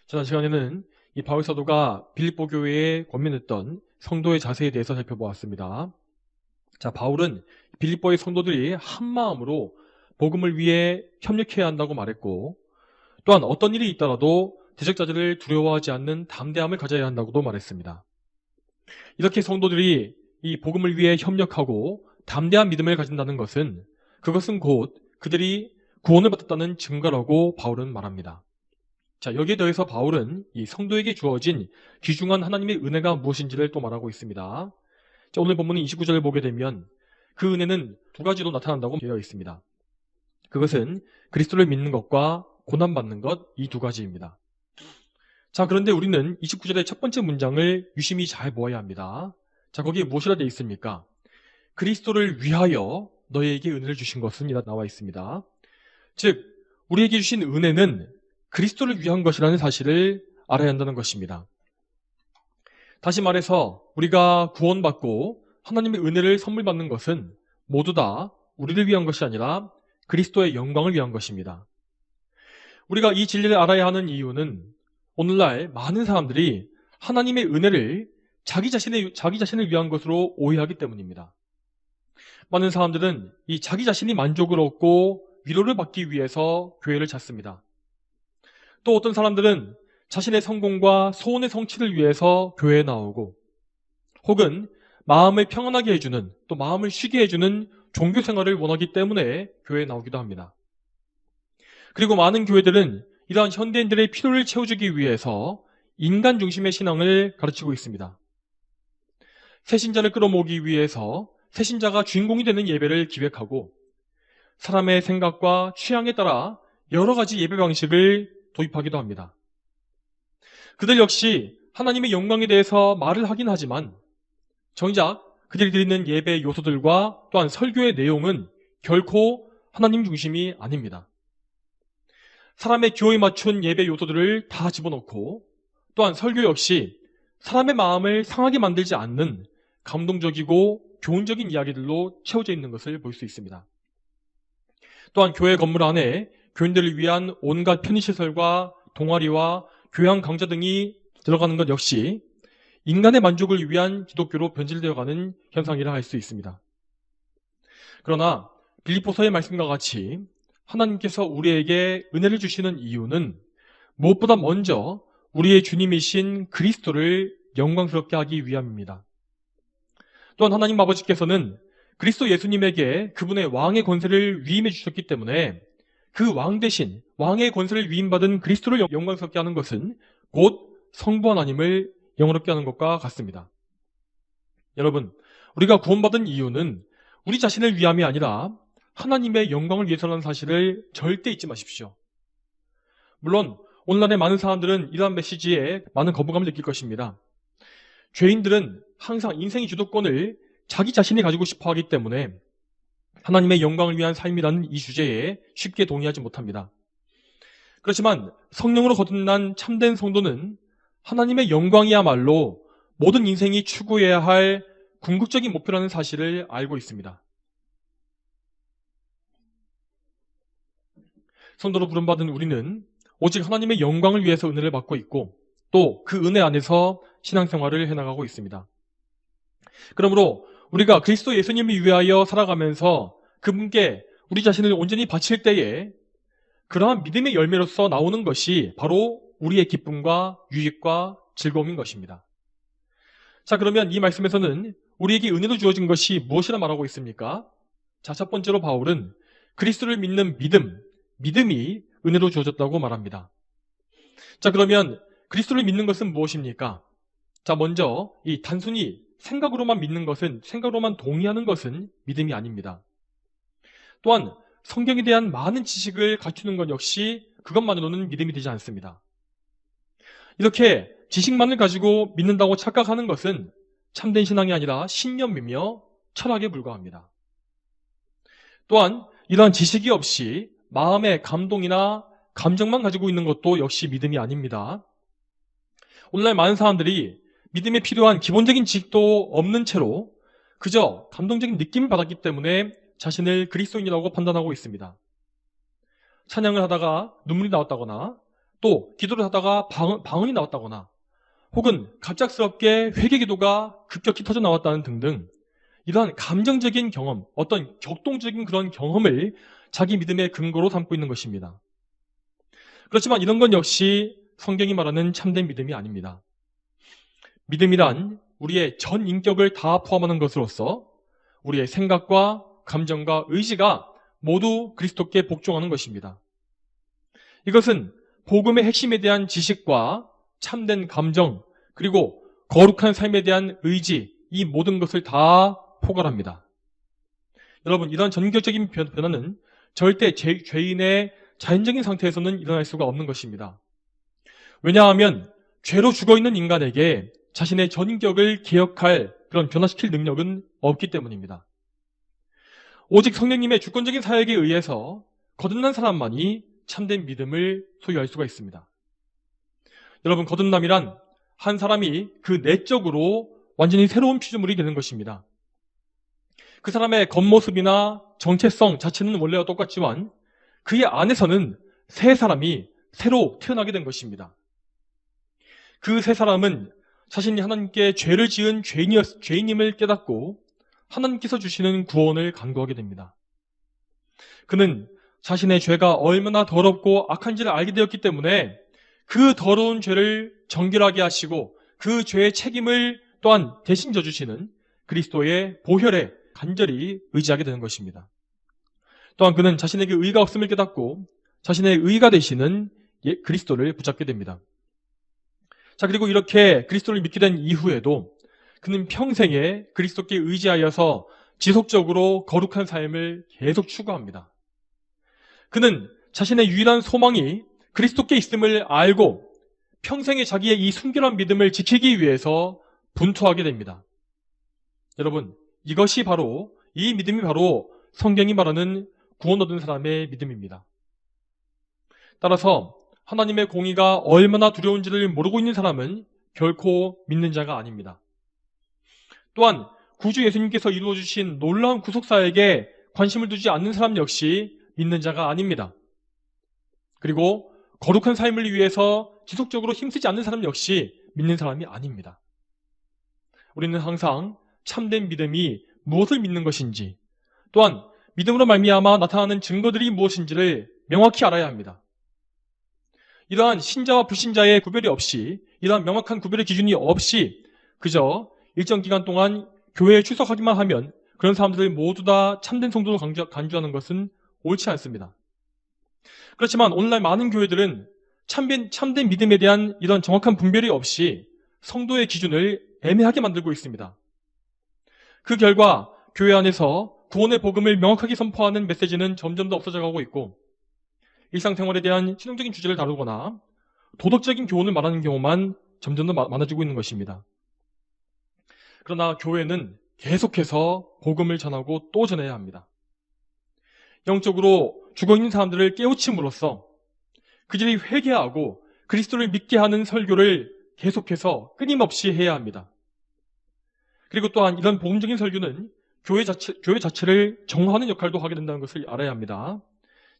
지난 시간에는 이 바울 사도가 빌립보 교회에 권면했던 성도의 자세에 대해서 살펴보았습니다. 자, 바울은 빌립보의 성도들이 한 마음으로 복음을 위해 협력해야 한다고 말했고, 또한 어떤 일이 있더라도 대적자들을 두려워하지 않는 담대함을 가져야 한다고도 말했습니다. 이렇게 성도들이 이 복음을 위해 협력하고 담대한 믿음을 가진다는 것은 그것은 곧 그들이 구원을 받았다는 증거라고 바울은 말합니다. 자, 여기에 더해서 바울은 이 성도에게 주어진 귀중한 하나님의 은혜가 무엇인지를 또 말하고 있습니다. 자, 오늘 본문은 29절을 보게 되면 그 은혜는 두 가지로 나타난다고 되어 있습니다. 그것은 그리스도를 믿는 것과 고난받는 것, 이 두 가지입니다. 자, 그런데 우리는 29절의 첫 번째 문장을 유심히 잘 보아야 합니다. 자, 거기에 무엇이라 되어 있습니까? 그리스도를 위하여 너희에게 은혜를 주신 것은 이라 나와 있습니다. 즉, 우리에게 주신 은혜는 그리스도를 위한 것이라는 사실을 알아야 한다는 것입니다. 다시 말해서 우리가 구원받고 하나님의 은혜를 선물 받는 것은 모두 다 우리를 위한 것이 아니라 그리스도의 영광을 위한 것입니다. 우리가 이 진리를 알아야 하는 이유는 오늘날 많은 사람들이 하나님의 은혜를 자기 자신을 위한 것으로 오해하기 때문입니다. 많은 사람들은 이 자기 자신이 만족을 얻고 위로를 받기 위해서 교회를 찾습니다. 또 어떤 사람들은 자신의 성공과 소원의 성취를 위해서 교회에 나오고, 혹은 마음을 평안하게 해주는, 또 마음을 쉬게 해주는 종교 생활을 원하기 때문에 교회에 나오기도 합니다. 그리고 많은 교회들은 이러한 현대인들의 필요를 채워주기 위해서 인간 중심의 신앙을 가르치고 있습니다. 새신자를 끌어모으기 위해서 새신자가 주인공이 되는 예배를 기획하고, 사람의 생각과 취향에 따라 여러 가지 예배 방식을 도입하기도 합니다. 그들 역시 하나님의 영광에 대해서 말을 하긴 하지만 정작 그들이 드리는 예배 요소들과 또한 설교의 내용은 결코 하나님 중심이 아닙니다. 사람의 기호에 맞춘 예배 요소들을 다 집어넣고, 또한 설교 역시 사람의 마음을 상하게 만들지 않는 감동적이고 교훈적인 이야기들로 채워져 있는 것을 볼 수 있습니다. 또한 교회 건물 안에 교인들을 위한 온갖 편의시설과 동아리와 교양 강좌 등이 들어가는 것 역시 인간의 만족을 위한 기독교로 변질되어가는 현상이라 할 수 있습니다. 그러나 빌립보서의 말씀과 같이 하나님께서 우리에게 은혜를 주시는 이유는 무엇보다 먼저 우리의 주님이신 그리스도를 영광스럽게 하기 위함입니다. 또한 하나님 아버지께서는 그리스도 예수님에게 그분의 왕의 권세를 위임해 주셨기 때문에 그 왕 대신 왕의 권세를 위임받은 그리스도를 영광스럽게 하는 것은 곧 성부 하나님을 영원롭게 하는 것과 같습니다. 여러분, 우리가 구원받은 이유는 우리 자신을 위함이 아니라 하나님의 영광을 위해서라는 사실을 절대 잊지 마십시오. 물론 오늘날의 많은 사람들은 이러한 메시지에 많은 거부감을 느낄 것입니다. 죄인들은 항상 인생의 주도권을 자기 자신이 가지고 싶어 하기 때문에 하나님의 영광을 위한 삶이라는 이 주제에 쉽게 동의하지 못합니다. 그렇지만 성령으로 거듭난 참된 성도는 하나님의 영광이야말로 모든 인생이 추구해야 할 궁극적인 목표라는 사실을 알고 있습니다. 성도로 부름받은 우리는 오직 하나님의 영광을 위해서 은혜를 받고 있고, 또 그 은혜 안에서 신앙생활을 해나가고 있습니다. 그러므로 우리가 그리스도 예수님을 위하여 살아가면서 그분께 우리 자신을 온전히 바칠 때에 그러한 믿음의 열매로서 나오는 것이 바로 우리의 기쁨과 유익과 즐거움인 것입니다. 자, 그러면 이 말씀에서는 우리에게 은혜로 주어진 것이 무엇이라 말하고 있습니까? 자, 첫 번째로 바울은 그리스도를 믿는 믿음이 은혜로 주어졌다고 말합니다. 자, 그러면 그리스도를 믿는 것은 무엇입니까? 자, 먼저 이 단순히 생각으로만 믿는 것은, 생각으로만 동의하는 것은 믿음이 아닙니다. 또한 성경에 대한 많은 지식을 갖추는 것 역시 그것만으로는 믿음이 되지 않습니다. 이렇게 지식만을 가지고 믿는다고 착각하는 것은 참된 신앙이 아니라 신념이며 철학에 불과합니다. 또한 이러한 지식이 없이 마음의 감동이나 감정만 가지고 있는 것도 역시 믿음이 아닙니다. 오늘날 많은 사람들이 믿음에 필요한 기본적인 지식도 없는 채로 그저 감동적인 느낌을 받았기 때문에 자신을 그리스도인이라고 판단하고 있습니다. 찬양을 하다가 눈물이 나왔다거나 또 기도를 하다가 방언이 나왔다거나 혹은 갑작스럽게 회개 기도가 급격히 터져 나왔다는 등등 이러한 감정적인 경험, 어떤 격동적인 그런 경험을 자기 믿음의 근거로 삼고 있는 것입니다. 그렇지만 이런 건 역시 성경이 말하는 참된 믿음이 아닙니다. 믿음이란 우리의 전 인격을 다 포함하는 것으로서 우리의 생각과 감정과 의지가 모두 그리스도께 복종하는 것입니다. 이것은 복음의 핵심에 대한 지식과 참된 감정, 그리고 거룩한 삶에 대한 의지, 이 모든 것을 다 포괄합니다. 여러분, 이런 전격적인 변화는 절대 죄인의 자연적인 상태에서는 일어날 수가 없는 것입니다. 왜냐하면 죄로 죽어있는 인간에게 자신의 전인격을 개혁할 그런 변화시킬 능력은 없기 때문입니다. 오직 성령님의 주권적인 사역에 의해서 거듭난 사람만이 참된 믿음을 소유할 수가 있습니다. 여러분, 거듭남이란 한 사람이 그 내적으로 완전히 새로운 피조물이 되는 것입니다. 그 사람의 겉모습이나 정체성 자체는 원래와 똑같지만 그의 안에서는 새 사람이 새로 태어나게 된 것입니다. 그 새 사람은 자신이 하나님께 죄를 지은 죄인임을 깨닫고 하나님께서 주시는 구원을 간구하게 됩니다. 그는 자신의 죄가 얼마나 더럽고 악한지를 알게 되었기 때문에 그 더러운 죄를 정결하게 하시고 그 죄의 책임을 또한 대신 져주시는 그리스도의 보혈에 간절히 의지하게 되는 것입니다. 또한 그는 자신에게 의가 없음을 깨닫고 자신의 의가 되시는 그리스도를 붙잡게 됩니다. 자, 그리고 이렇게 그리스도를 믿게 된 이후에도 그는 평생에 그리스도께 의지하여서 지속적으로 거룩한 삶을 계속 추구합니다. 그는 자신의 유일한 소망이 그리스도께 있음을 알고 평생에 자기의 이 순결한 믿음을 지키기 위해서 분투하게 됩니다. 여러분, 이 믿음이 바로 성경이 말하는 구원 얻은 사람의 믿음입니다. 따라서 하나님의 공의가 얼마나 두려운지를 모르고 있는 사람은 결코 믿는 자가 아닙니다. 또한 구주 예수님께서 이루어주신 놀라운 구속사에게 관심을 두지 않는 사람 역시 믿는 자가 아닙니다. 그리고 거룩한 삶을 위해서 지속적으로 힘쓰지 않는 사람 역시 믿는 사람이 아닙니다. 우리는 항상 참된 믿음이 무엇을 믿는 것인지, 또한 믿음으로 말미암아 나타나는 증거들이 무엇인지를 명확히 알아야 합니다. 이러한 신자와 불신자의 구별이 없이, 이러한 명확한 구별의 기준이 없이 그저 일정 기간 동안 교회에 출석하기만 하면 그런 사람들을 모두 다 참된 성도로 간주하는 것은 옳지 않습니다. 그렇지만 오늘날 많은 교회들은 참된 믿음에 대한 이런 정확한 분별이 없이 성도의 기준을 애매하게 만들고 있습니다. 그 결과 교회 안에서 구원의 복음을 명확하게 선포하는 메시지는 점점 더 없어져 가고 있고, 일상생활에 대한 실용적인 주제를 다루거나 도덕적인 교훈을 말하는 경우만 점점 더 많아지고 있는 것입니다. 그러나 교회는 계속해서 복음을 전하고 또 전해야 합니다. 영적으로 죽어있는 사람들을 깨우침으로써 그들이 회개하고 그리스도를 믿게 하는 설교를 계속해서 끊임없이 해야 합니다. 그리고 또한 이런 복음적인 설교는 교회 자체를 정화하는 역할도 하게 된다는 것을 알아야 합니다.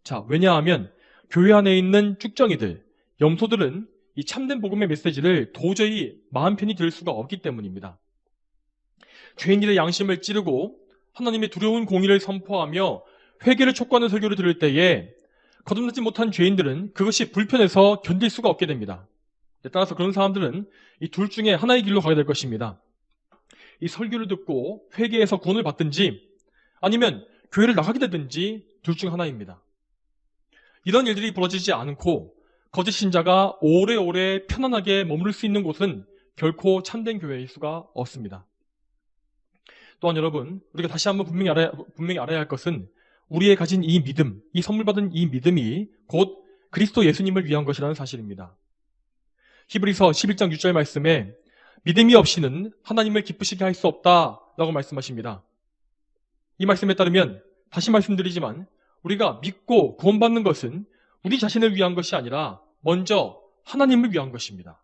자, 왜냐하면 교회 안에 있는 쭉정이들, 염소들은 이 참된 복음의 메시지를 도저히 마음 편히 들을 수가 없기 때문입니다. 죄인들의 양심을 찌르고 하나님의 두려운 공의를 선포하며 회개를 촉구하는 설교를 들을 때에 거듭나지 못한 죄인들은 그것이 불편해서 견딜 수가 없게 됩니다. 따라서 그런 사람들은 이 둘 중에 하나의 길로 가게 될 것입니다. 이 설교를 듣고 회개해서 구원을 받든지 아니면 교회를 나가게 되든지 둘 중 하나입니다. 이런 일들이 벌어지지 않고 거짓 신자가 오래오래 편안하게 머무를 수 있는 곳은 결코 참된 교회일 수가 없습니다. 또한 여러분, 우리가 다시 한번 분명히 알아야 할 것은 우리의 가진 이 믿음, 이 선물 받은 이 믿음이 곧 그리스도 예수님을 위한 것이라는 사실입니다. 히브리서 11장 6절 말씀에 믿음이 없이는 하나님을 기쁘시게 할 수 없다라고 말씀하십니다. 이 말씀에 따르면 다시 말씀드리지만 우리가 믿고 구원받는 것은 우리 자신을 위한 것이 아니라 먼저 하나님을 위한 것입니다.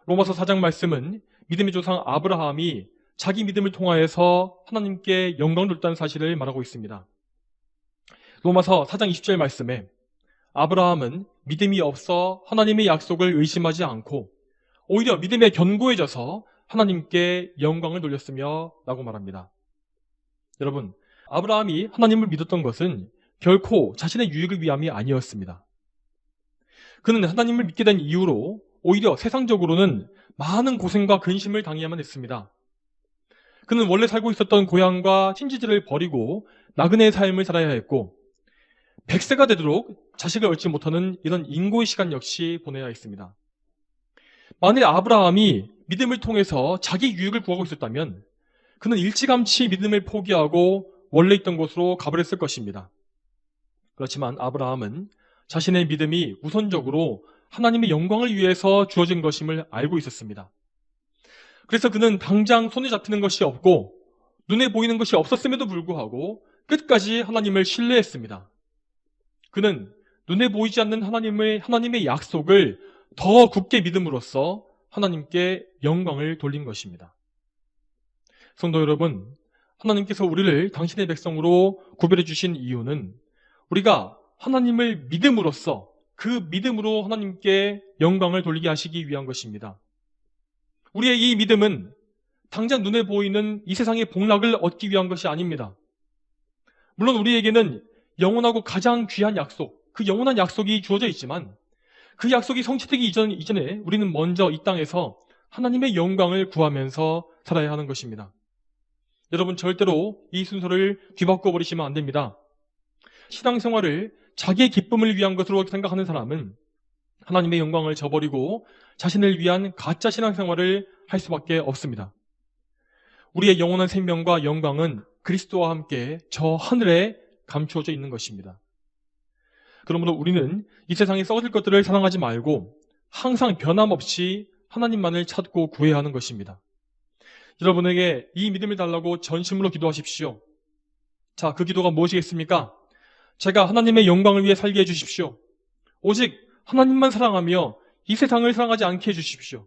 로마서 4장 말씀은 믿음의 조상 아브라함이 자기 믿음을 통하여서 하나님께 영광을 돌렸다는 사실을 말하고 있습니다. 로마서 4장 20절 말씀에 아브라함은 믿음이 없어 하나님의 약속을 의심하지 않고 오히려 믿음에 견고해져서 하나님께 영광을 돌렸으며 라고 말합니다. 여러분, 아브라함이 하나님을 믿었던 것은 결코 자신의 유익을 위함이 아니었습니다. 그는 하나님을 믿게 된 이후로 오히려 세상적으로는 많은 고생과 근심을 당해야만 했습니다. 그는 원래 살고 있었던 고향과 친지들을 버리고 나그네의 삶을 살아야 했고 100세가 되도록 자식을 얻지 못하는 이런 인고의 시간 역시 보내야 했습니다. 만일 아브라함이 믿음을 통해서 자기 유익을 구하고 있었다면 그는 일찌감치 믿음을 포기하고 원래 있던 곳으로 가버렸을 것입니다. 그렇지만 아브라함은 자신의 믿음이 우선적으로 하나님의 영광을 위해서 주어진 것임을 알고 있었습니다. 그래서 그는 당장 손에 잡히는 것이 없고 눈에 보이는 것이 없었음에도 불구하고 끝까지 하나님을 신뢰했습니다. 그는 눈에 보이지 않는 하나님의 약속을 더 굳게 믿음으로써 하나님께 영광을 돌린 것입니다. 성도 여러분, 하나님께서 우리를 당신의 백성으로 구별해 주신 이유는 우리가 하나님을 믿음으로써 그 믿음으로 하나님께 영광을 돌리게 하시기 위한 것입니다. 우리의 이 믿음은 당장 눈에 보이는 이 세상의 복락을 얻기 위한 것이 아닙니다. 물론 우리에게는 영원하고 가장 귀한 약속, 그 영원한 약속이 주어져 있지만 그 약속이 성취되기 이전에 우리는 먼저 이 땅에서 하나님의 영광을 구하면서 살아야 하는 것입니다. 여러분, 절대로 이 순서를 뒤바꿔 버리시면 안 됩니다. 신앙생활을 자기의 기쁨을 위한 것으로 생각하는 사람은 하나님의 영광을 저버리고 자신을 위한 가짜 신앙생활을 할 수밖에 없습니다. 우리의 영원한 생명과 영광은 그리스도와 함께 저 하늘에 감추어져 있는 것입니다. 그러므로 우리는 이 세상에 썩어질 것들을 사랑하지 말고 항상 변함없이 하나님만을 찾고 구해야 하는 것입니다. 여러분에게 이 믿음을 달라고 전심으로 기도하십시오. 자, 그 기도가 무엇이겠습니까? 제가 하나님의 영광을 위해 살게 해주십시오. 오직 하나님만 사랑하며 이 세상을 사랑하지 않게 해주십시오.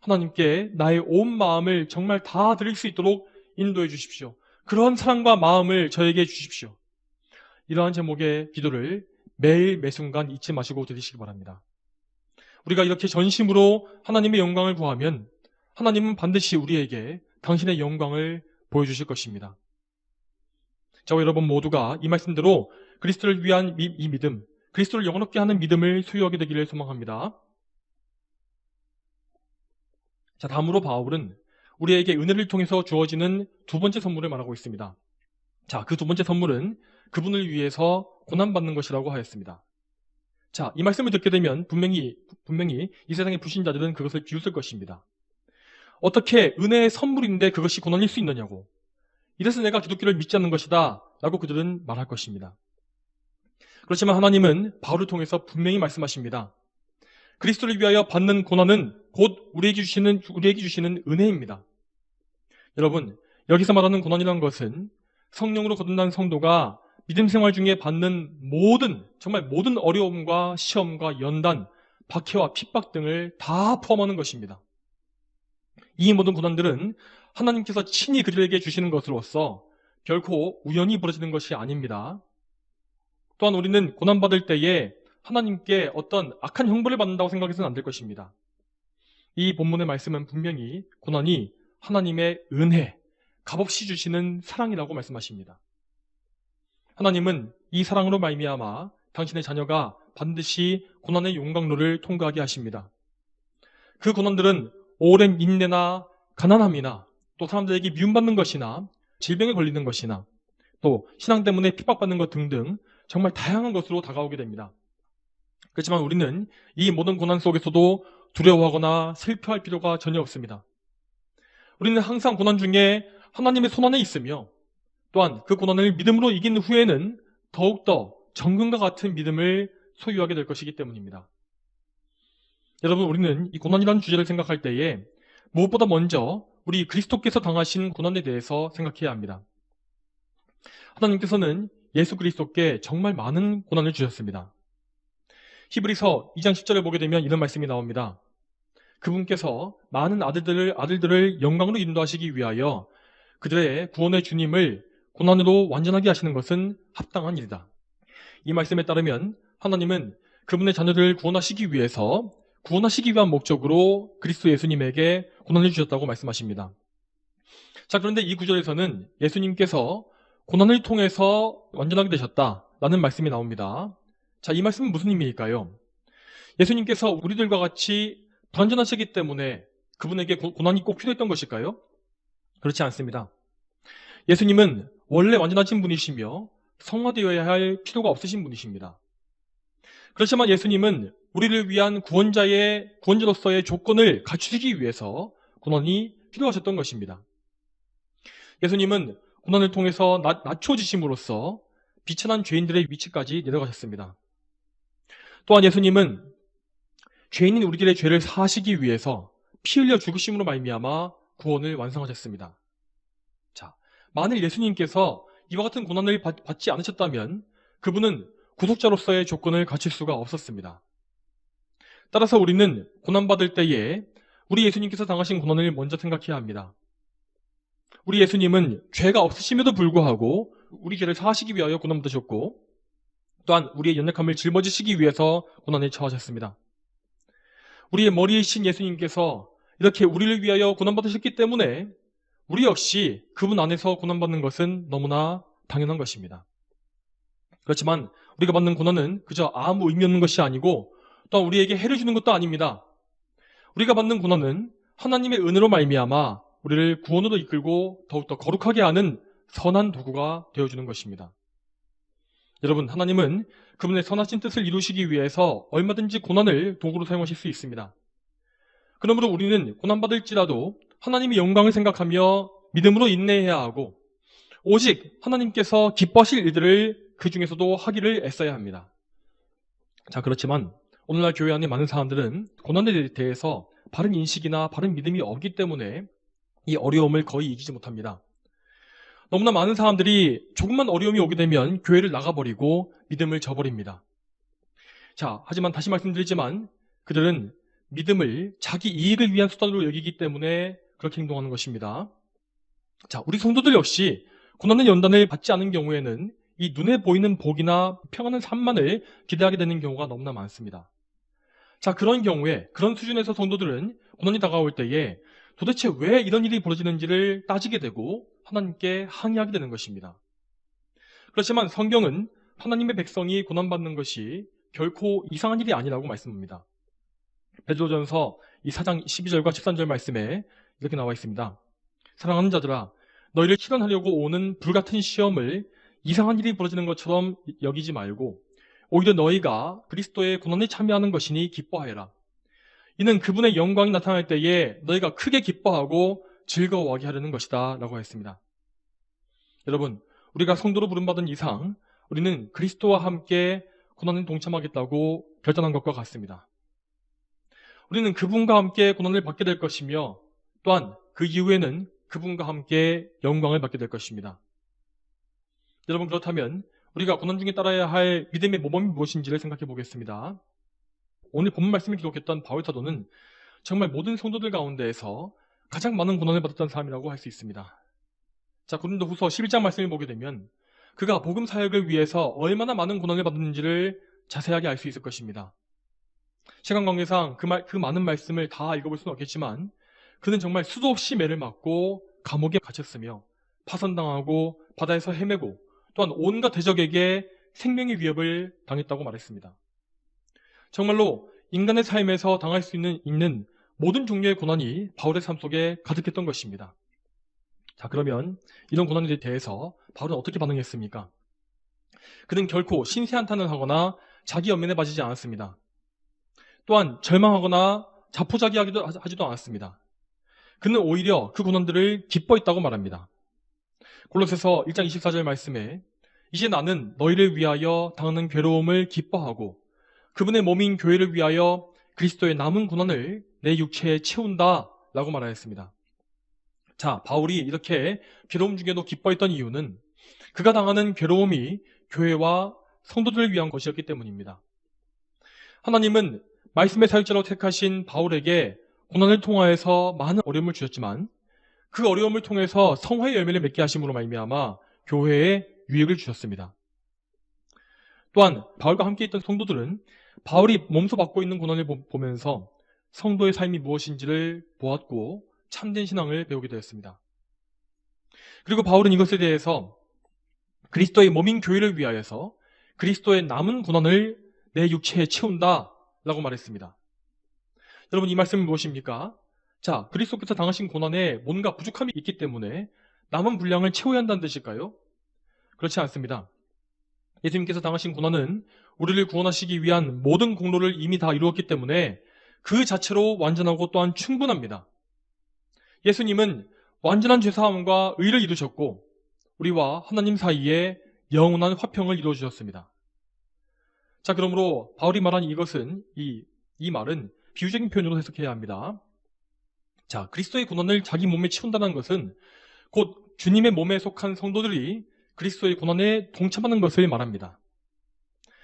하나님께 나의 온 마음을 정말 다 드릴 수 있도록 인도해 주십시오. 그런 사랑과 마음을 저에게 주십시오. 이러한 제목의 기도를 매일 매순간 잊지 마시고 드리시기 바랍니다. 우리가 이렇게 전심으로 하나님의 영광을 구하면 하나님은 반드시 우리에게 당신의 영광을 보여주실 것입니다. 저와 여러분 모두가 이 말씀대로 그리스도를 위한 이 믿음, 그리스도를 영원롭게 하는 믿음을 소유하게 되기를 소망합니다. 자, 다음으로 바울은 우리에게 은혜를 통해서 주어지는 두 번째 선물을 말하고 있습니다. 자, 그 두 번째 선물은 그분을 위해서 고난받는 것이라고 하였습니다. 자, 이 말씀을 듣게 되면 분명히 이 세상의 불신자들은 그것을 비웃을 것입니다. 어떻게 은혜의 선물인데 그것이 고난일 수 있느냐고. 이래서 내가 기독교를 믿지 않는 것이다 라고 그들은 말할 것입니다. 그렇지만 하나님은 바울을 통해서 분명히 말씀하십니다. 그리스도를 위하여 받는 고난은 곧 우리에게 주시는 은혜입니다. 여러분, 여기서 말하는 고난이라는 것은 성령으로 거듭난 성도가 믿음 생활 중에 받는 정말 모든 어려움과 시험과 연단, 박해와 핍박 등을 다 포함하는 것입니다. 이 모든 고난들은 하나님께서 친히 그들에게 주시는 것으로서 결코 우연히 벌어지는 것이 아닙니다. 또한 우리는 고난받을 때에 하나님께 어떤 악한 형벌을 받는다고 생각해서는 안 될 것입니다. 이 본문의 말씀은 분명히 고난이 하나님의 은혜, 값없이 주시는 사랑이라고 말씀하십니다. 하나님은 이 사랑으로 말미암아 당신의 자녀가 반드시 고난의 용광로를 통과하게 하십니다. 그 고난들은 오랜 인내나 가난함이나 또 사람들에게 미움받는 것이나 질병에 걸리는 것이나 또 신앙 때문에 핍박받는 것 등등 정말 다양한 것으로 다가오게 됩니다. 그렇지만 우리는 이 모든 고난 속에서도 두려워하거나 슬퍼할 필요가 전혀 없습니다. 우리는 항상 고난 중에 하나님의 손 안에 있으며 또한 그 고난을 믿음으로 이긴 후에는 더욱더 정금과 같은 믿음을 소유하게 될 것이기 때문입니다. 여러분, 우리는 이 고난이라는 주제를 생각할 때에 무엇보다 먼저 우리 그리스도께서 당하신 고난에 대해서 생각해야 합니다. 하나님께서는 예수 그리스도께 정말 많은 고난을 주셨습니다. 히브리서 2장 10절을 보게 되면 이런 말씀이 나옵니다. 그분께서 많은 아들들을 영광으로 인도하시기 위하여 그들의 구원의 주님을 고난으로 완전하게 하시는 것은 합당한 일이다. 이 말씀에 따르면 하나님은 그분의 자녀들을 구원하시기 위한 목적으로 그리스도 예수님에게 고난을 주셨다고 말씀하십니다. 자, 그런데 이 구절에서는 예수님께서 고난을 통해서 완전하게 되셨다라는 말씀이 나옵니다. 자, 이 말씀은 무슨 의미일까요? 예수님께서 우리들과 같이 단전하시기 때문에 그분에게 고난이 꼭 필요했던 것일까요? 그렇지 않습니다. 예수님은 원래 완전하신 분이시며 성화되어야 할 필요가 없으신 분이십니다. 그렇지만 예수님은 우리를 위한 구원자로서의 조건을 갖추시기 위해서 고난이 필요하셨던 것입니다. 예수님은 고난을 통해서 낮춰지심으로써 비천한 죄인들의 위치까지 내려가셨습니다. 또한 예수님은 죄인인 우리들의 죄를 사하시기 위해서 피 흘려 죽으심으로 말미암아 구원을 완성하셨습니다. 자, 만일 예수님께서 이와 같은 고난을 받지 않으셨다면 그분은 구속자로서의 조건을 갖출 수가 없었습니다. 따라서 우리는 고난받을 때에 우리 예수님께서 당하신 고난을 먼저 생각해야 합니다. 우리 예수님은 죄가 없으심에도 불구하고 우리 죄를 사하시기 위하여 고난받으셨고 또한 우리의 연약함을 짊어지시기 위해서 고난에 처하셨습니다. 우리의 머리이신 예수님께서 이렇게 우리를 위하여 고난받으셨기 때문에 우리 역시 그분 안에서 고난받는 것은 너무나 당연한 것입니다. 그렇지만 우리가 받는 고난은 그저 아무 의미 없는 것이 아니고 또한 우리에게 해를 주는 것도 아닙니다. 우리가 받는 고난은 하나님의 은혜로 말미암아 우리를 구원으로 이끌고 더욱더 거룩하게 하는 선한 도구가 되어주는 것입니다. 여러분, 하나님은 그분의 선하신 뜻을 이루시기 위해서 얼마든지 고난을 도구로 사용하실 수 있습니다. 그러므로 우리는 고난받을지라도 하나님의 영광을 생각하며 믿음으로 인내해야 하고 오직 하나님께서 기뻐하실 일들을 그 중에서도 하기를 애써야 합니다. 자, 그렇지만 오늘날 교회 안에 많은 사람들은 고난에 대해서 바른 인식이나 바른 믿음이 없기 때문에 이 어려움을 거의 이기지 못합니다. 너무나 많은 사람들이 조금만 어려움이 오게 되면 교회를 나가버리고 믿음을 저버립니다. 자, 하지만 다시 말씀드리지만 그들은 믿음을 자기 이익을 위한 수단으로 여기기 때문에 그렇게 행동하는 것입니다. 자, 우리 성도들 역시 고난의 연단을 받지 않은 경우에는 이 눈에 보이는 복이나 평안한 삶만을 기대하게 되는 경우가 너무나 많습니다. 자, 그런 경우에, 그런 수준에서 성도들은 고난이 다가올 때에 도대체 왜 이런 일이 벌어지는지를 따지게 되고 하나님께 항의하게 되는 것입니다. 그렇지만 성경은 하나님의 백성이 고난받는 것이 결코 이상한 일이 아니라고 말씀합니다. 베드로전서 이 4장 12절과 13절 말씀에 이렇게 나와 있습니다. 사랑하는 자들아, 너희를 실현하려고 오는 불같은 시험을 이상한 일이 벌어지는 것처럼 여기지 말고 오히려 너희가 그리스도의 고난에 참여하는 것이니 기뻐하여라. 이는 그분의 영광이 나타날 때에 너희가 크게 기뻐하고 즐거워하게 하려는 것이다 라고 했습니다. 여러분, 우리가 성도로 부름받은 이상 우리는 그리스도와 함께 고난에 동참하겠다고 결단한 것과 같습니다. 우리는 그분과 함께 고난을 받게 될 것이며 또한 그 이후에는 그분과 함께 영광을 받게 될 것입니다. 여러분, 그렇다면 우리가 고난 중에 따라야 할 믿음의 모범이 무엇인지를 생각해 보겠습니다. 오늘 본문 말씀을 기록했던 바울 사도는 정말 모든 성도들 가운데에서 가장 많은 고난을 받았던 사람이라고 할 수 있습니다. 자, 고린도후서 11장 말씀을 보게 되면 그가 복음 사역을 위해서 얼마나 많은 고난을 받았는지를 자세하게 알 수 있을 것입니다. 시간 관계상 그 많은 말씀을 다 읽어볼 수는 없겠지만 그는 정말 수도 없이 매를 맞고 감옥에 갇혔으며 파선당하고 바다에서 헤매고 또한 온갖 대적에게 생명의 위협을 당했다고 말했습니다. 정말로 인간의 삶에서 당할 수 있는 모든 종류의 고난이 바울의 삶 속에 가득했던 것입니다. 자, 그러면 이런 고난에 대해서 바울은 어떻게 반응했습니까? 그는 결코 신세한탄을 하거나 자기 연민에 빠지지 않았습니다. 또한 절망하거나 자포자기하지도 않았습니다. 그는 오히려 그 고난들을 기뻐했다고 말합니다. 골로새서 1장 24절 말씀에 이제 나는 너희를 위하여 당하는 괴로움을 기뻐하고 그분의 몸인 교회를 위하여 그리스도의 남은 고난을 내 육체에 채운다 라고 말하였습니다. 자, 바울이 이렇게 괴로움 중에도 기뻐했던 이유는 그가 당하는 괴로움이 교회와 성도들을 위한 것이었기 때문입니다. 하나님은 말씀의 사역자로 택하신 바울에게 고난을 통하여서 많은 어려움을 주셨지만 그 어려움을 통해서 성화의 열매를 맺게 하심으로 말미암아 교회에 유익을 주셨습니다. 또한 바울과 함께 있던 성도들은 바울이 몸소 받고 있는 고난을 보면서 성도의 삶이 무엇인지를 보았고 참된 신앙을 배우게 되었습니다. 그리고 바울은 이것에 대해서 그리스도의 몸인 교회를 위하여서 그리스도의 남은 고난을 내 육체에 채운다 라고 말했습니다. 여러분, 이 말씀은 무엇입니까? 자, 그리스도께서 당하신 고난에 뭔가 부족함이 있기 때문에 남은 분량을 채워야 한다는 뜻일까요? 그렇지 않습니다. 예수님께서 당하신 고난은 우리를 구원하시기 위한 모든 공로를 이미 다 이루었기 때문에 그 자체로 완전하고 또한 충분합니다. 예수님은 완전한 죄사함과 의를 이루셨고 우리와 하나님 사이에 영원한 화평을 이루어 주셨습니다. 자, 그러므로 바울이 말한 이것은 이 말은 비유적인 표현으로 해석해야 합니다. 자, 그리스도의 고난을 자기 몸에 치운다는 것은 곧 주님의 몸에 속한 성도들이 그리스도의 고난에 동참하는 것을 말합니다.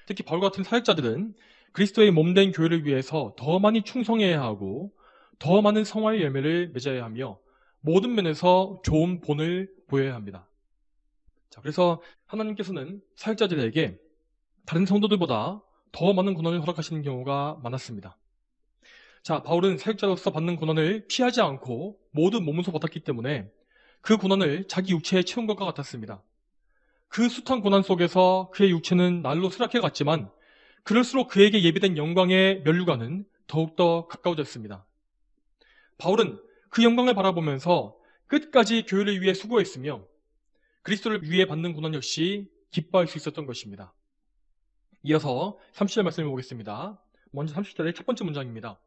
특히 바울 같은 사역자들은 그리스도의 몸된 교회를 위해서 더 많이 충성해야 하고 더 많은 성화의 열매를 맺어야 하며 모든 면에서 좋은 본을 보여야 합니다. 자, 그래서 하나님께서는 사역자들에게 다른 성도들보다 더 많은 고난을 허락하시는 경우가 많았습니다. 자, 바울은 사역자로서 받는 고난을 피하지 않고 모두 몸소 받았기 때문에 그 고난을 자기 육체에 채운 것과 같았습니다. 그 숱한 고난 속에서 그의 육체는 날로 쇠락해 갔지만 그럴수록 그에게 예비된 영광의 면류관은 더욱더 가까워졌습니다. 바울은 그 영광을 바라보면서 끝까지 교회를 위해 수고했으며 그리스도를 위해 받는 고난 역시 기뻐할 수 있었던 것입니다. 이어서 30절 말씀을 보겠습니다. 먼저 30절의 첫 번째 문장입니다.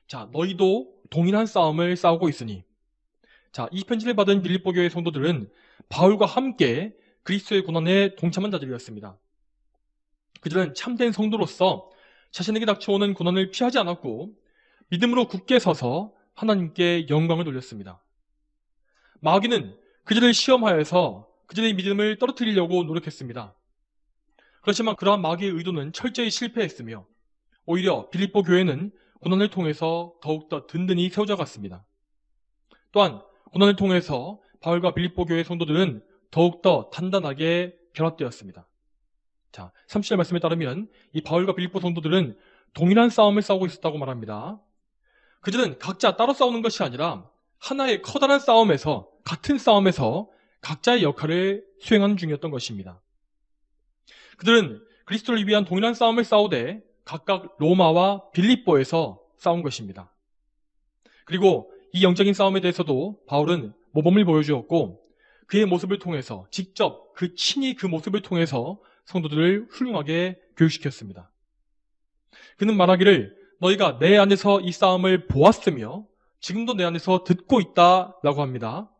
자, 너희도 동일한 싸움을 싸우고 있으니. 자, 이 편지를 받은 빌립보 교회 성도들은 바울과 함께 그리스도의 고난에 동참한 자들이었습니다. 그들은 참된 성도로서 자신에게 닥쳐오는 고난을 피하지 않았고 믿음으로 굳게 서서 하나님께 영광을 돌렸습니다. 마귀는 그들을 시험하여서 그들의 믿음을 떨어뜨리려고 노력했습니다. 그렇지만 그러한 마귀의 의도는 철저히 실패했으며 오히려 빌립보 교회는 고난을 통해서 더욱더 든든히 세워져 갔습니다. 또한 고난을 통해서 바울과 빌립보 교회 성도들은 더욱더 단단하게 결합되었습니다. 자, 30절 말씀에 따르면 이 바울과 빌립보 성도들은 동일한 싸움을 싸우고 있었다고 말합니다. 그들은 각자 따로 싸우는 것이 아니라 하나의 커다란 싸움에서, 같은 싸움에서 각자의 역할을 수행하는 중이었던 것입니다. 그들은 그리스도를 위한 동일한 싸움을 싸우되 각각 로마와 빌립보에서 싸운 것입니다. 그리고 이 영적인 싸움에 대해서도 바울은 모범을 보여주었고 그의 모습을 통해서 직접 친히 그 모습을 통해서 성도들을 훌륭하게 교육시켰습니다. 그는 말하기를 너희가 내 안에서 이 싸움을 보았으며 지금도 내 안에서 듣고 있다라고 합니다.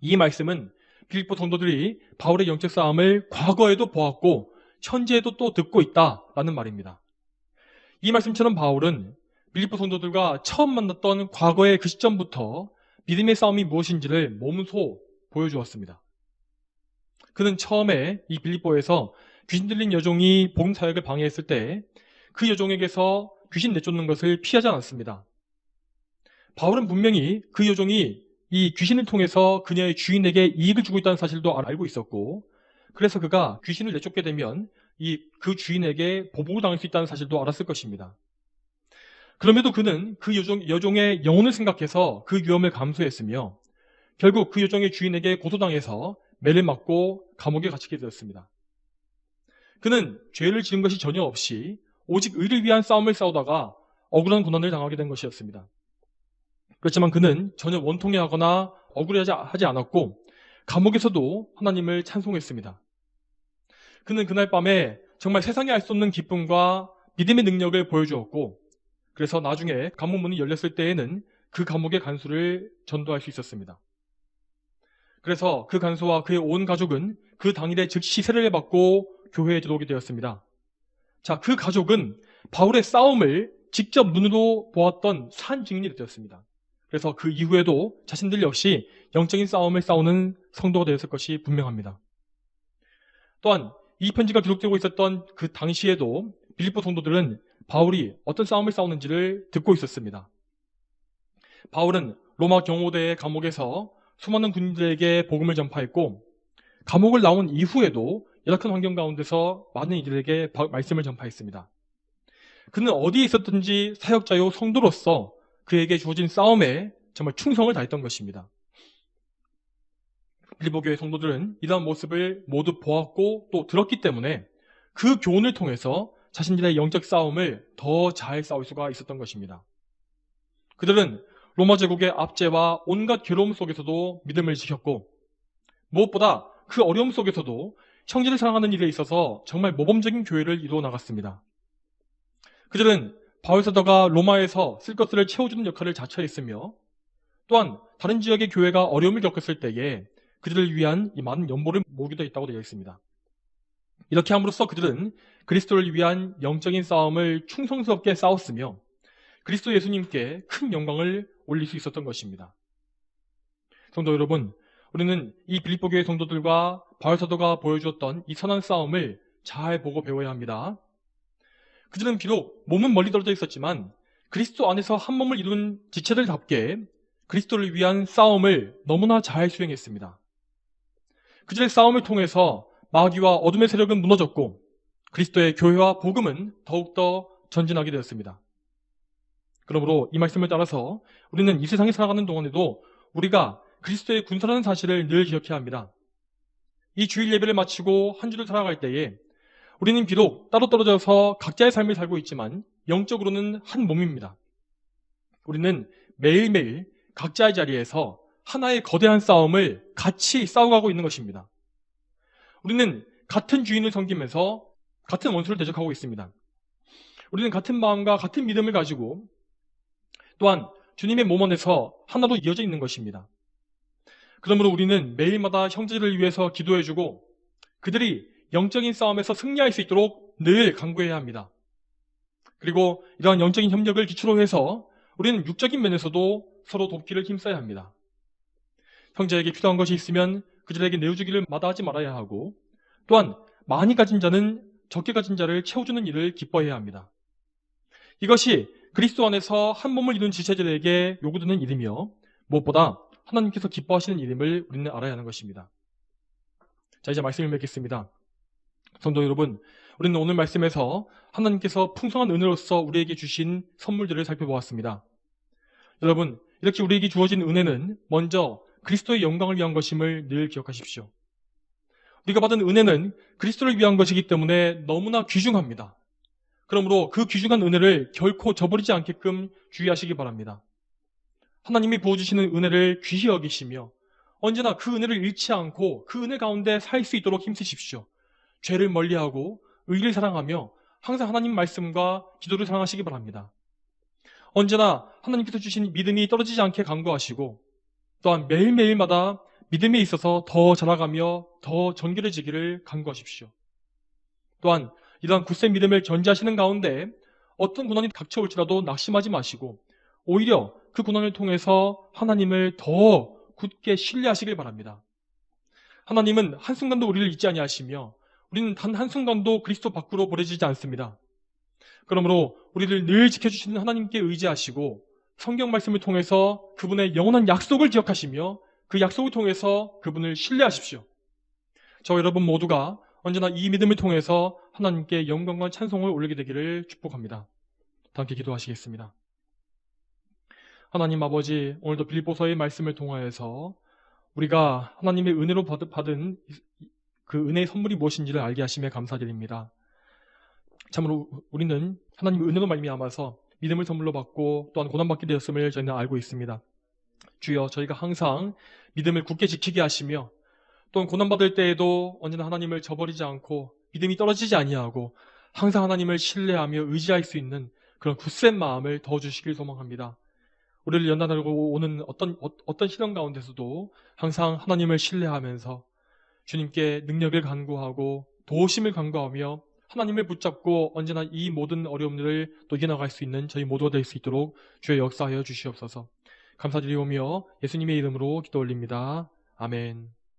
이 말씀은 빌립보 성도들이 바울의 영적 싸움을 과거에도 보았고 현재에도 또 듣고 있다라는 말입니다. 이 말씀처럼 바울은 빌립보 성도들과 처음 만났던 과거의 그 시점부터 믿음의 싸움이 무엇인지를 몸소 보여주었습니다. 그는 처음에 이 빌립보에서 귀신 들린 여종이 복음 사역을 방해했을 때 그 여종에게서 귀신 내쫓는 것을 피하지 않았습니다. 바울은 분명히 그 여종이 이 귀신을 통해서 그녀의 주인에게 이익을 주고 있다는 사실도 알고 있었고 그래서 그가 귀신을 내쫓게 되면 그 주인에게 보복을 당할 수 있다는 사실도 알았을 것입니다. 그럼에도 그는 그 여종의 영혼을 생각해서 그 위험을 감수했으며 결국 그 여종의 주인에게 고소당해서 매를 맞고 감옥에 갇히게 되었습니다. 그는 죄를 지은 것이 전혀 없이 오직 의를 위한 싸움을 싸우다가 억울한 고난을 당하게 된 것이었습니다. 그렇지만 그는 전혀 원통해하거나 억울하지 않았고 감옥에서도 하나님을 찬송했습니다. 그는 그날 밤에 정말 세상에 알 수 없는 기쁨과 믿음의 능력을 보여주었고 그래서 나중에 감옥 문이 열렸을 때에는 그 감옥의 간수를 전도할 수 있었습니다. 그래서 그 간수와 그의 온 가족은 그 당일에 즉시 세례를 받고 교회에 들어오게 되었습니다. 자, 그 가족은 바울의 싸움을 직접 눈으로 보았던 산 증인이 되었습니다. 그래서 그 이후에도 자신들 역시 영적인 싸움을 싸우는 성도가 되었을 것이 분명합니다. 또한 이 편지가 기록되고 있었던 그 당시에도 빌립보 성도들은 바울이 어떤 싸움을 싸우는지를 듣고 있었습니다. 바울은 로마 경호대의 감옥에서 수많은 군인들에게 복음을 전파했고 감옥을 나온 이후에도 열악한 환경 가운데서 많은 이들에게 말씀을 전파했습니다. 그는 어디에 있었든지 사역자요 성도로서 그에게 주어진 싸움에 정말 충성을 다했던 것입니다. 빌립보 교회 성도들은 이러한 모습을 모두 보았고 또 들었기 때문에 그 교훈을 통해서 자신들의 영적 싸움을 더 잘 싸울 수가 있었던 것입니다. 그들은 로마 제국의 압제와 온갖 괴로움 속에서도 믿음을 지켰고 무엇보다 그 어려움 속에서도 형제를 사랑하는 일에 있어서 정말 모범적인 교회를 이루어 나갔습니다. 그들은 바울 사도가 로마에서 쓸 것들을 채워주는 역할을 자처했으며 또한 다른 지역의 교회가 어려움을 겪었을 때에 그들을 위한 이 많은 연보를 모으기도 했다고 되어 있습니다. 이렇게 함으로써 그들은 그리스도를 위한 영적인 싸움을 충성스럽게 싸웠으며 그리스도 예수님께 큰 영광을 올릴 수 있었던 것입니다. 성도 여러분, 우리는 이 빌립보 교회 성도들과 바울 사도가 보여주었던 이 선한 싸움을 잘 보고 배워야 합니다. 그들은 비록 몸은 멀리 떨어져 있었지만 그리스도 안에서 한 몸을 이룬 지체들답게 그리스도를 위한 싸움을 너무나 잘 수행했습니다. 그들의 싸움을 통해서 마귀와 어둠의 세력은 무너졌고 그리스도의 교회와 복음은 더욱더 전진하게 되었습니다. 그러므로 이 말씀을 따라서 우리는 이 세상에 살아가는 동안에도 우리가 그리스도의 군사라는 사실을 늘 기억해야 합니다. 이 주일 예배를 마치고 한 주를 살아갈 때에 우리는 비록 따로 떨어져서 각자의 삶을 살고 있지만 영적으로는 한 몸입니다. 우리는 매일매일 각자의 자리에서 하나의 거대한 싸움을 같이 싸워가고 있는 것입니다. 우리는 같은 주인을 섬기면서 같은 원수를 대적하고 있습니다. 우리는 같은 마음과 같은 믿음을 가지고 또한 주님의 몸 안에서 하나로 이어져 있는 것입니다. 그러므로 우리는 매일마다 형제를 위해서 기도해주고 그들이 영적인 싸움에서 승리할 수 있도록 늘 간구해야 합니다. 그리고 이러한 영적인 협력을 기초로 해서 우리는 육적인 면에서도 서로 돕기를 힘써야 합니다. 형제에게 필요한 것이 있으면 그들에게 내어주기를 마다하지 말아야 하고 또한 많이 가진 자는 적게 가진 자를 채워주는 일을 기뻐해야 합니다. 이것이 그리스도 안에서 한 몸을 이룬 지체들에게 요구되는 일이며 무엇보다 하나님께서 기뻐하시는 일임을 우리는 알아야 하는 것입니다. 자, 이제 말씀을 맺겠습니다. 성도 여러분, 우리는 오늘 말씀에서 하나님께서 풍성한 은혜로서 우리에게 주신 선물들을 살펴보았습니다. 여러분, 이렇게 우리에게 주어진 은혜는 먼저 그리스도의 영광을 위한 것임을 늘 기억하십시오. 우리가 받은 은혜는 그리스도를 위한 것이기 때문에 너무나 귀중합니다. 그러므로 그 귀중한 은혜를 결코 저버리지 않게끔 주의하시기 바랍니다. 하나님이 부어주시는 은혜를 귀히 여기시며 언제나 그 은혜를 잃지 않고 그 은혜 가운데 살 수 있도록 힘쓰십시오. 죄를 멀리하고 의를 사랑하며 항상 하나님 말씀과 기도를 사랑하시기 바랍니다. 언제나 하나님께서 주신 믿음이 떨어지지 않게 간구하시고 또한 매일매일마다 믿음에 있어서 더 자라가며 더 정결해지기를 간구하십시오. 또한 이러한 굳센 믿음을 견지하시는 가운데 어떤 고난이 닥쳐올지라도 낙심하지 마시고 오히려 그 고난을 통해서 하나님을 더 굳게 신뢰하시길 바랍니다. 하나님은 한순간도 우리를 잊지 아니하시며 우리는 단 한순간도 그리스도 밖으로 버려지지 않습니다. 그러므로 우리를 늘 지켜주시는 하나님께 의지하시고 성경 말씀을 통해서 그분의 영원한 약속을 기억하시며 그 약속을 통해서 그분을 신뢰하십시오. 저 여러분 모두가 언제나 이 믿음을 통해서 하나님께 영광과 찬송을 올리게 되기를 축복합니다. 다 함께 기도하시겠습니다. 하나님 아버지, 오늘도 빌립보서의 말씀을 통하여서 우리가 하나님의 은혜로 받은 그 은혜의 선물이 무엇인지를 알게 하심에 감사드립니다. 참으로 우리는 하나님의 은혜로 말미암아서 믿음을 선물로 받고 또한 고난받게 되었음을 저희는 알고 있습니다. 주여, 저희가 항상 믿음을 굳게 지키게 하시며 또한 고난받을 때에도 언제나 하나님을 저버리지 않고 믿음이 떨어지지 아니하고 항상 하나님을 신뢰하며 의지할 수 있는 그런 굳센 마음을 더 주시길 소망합니다. 우리를 연단하고 오는 어떤 시련 가운데서도 항상 하나님을 신뢰하면서 주님께 능력을 간구하고 도우심을 간구하며 하나님을 붙잡고 언제나 이 모든 어려움들을 또 이겨나갈 수 있는 저희 모두가 될 수 있도록 주의 역사하여 주시옵소서. 감사드리오며 예수님의 이름으로 기도 올립니다. 아멘.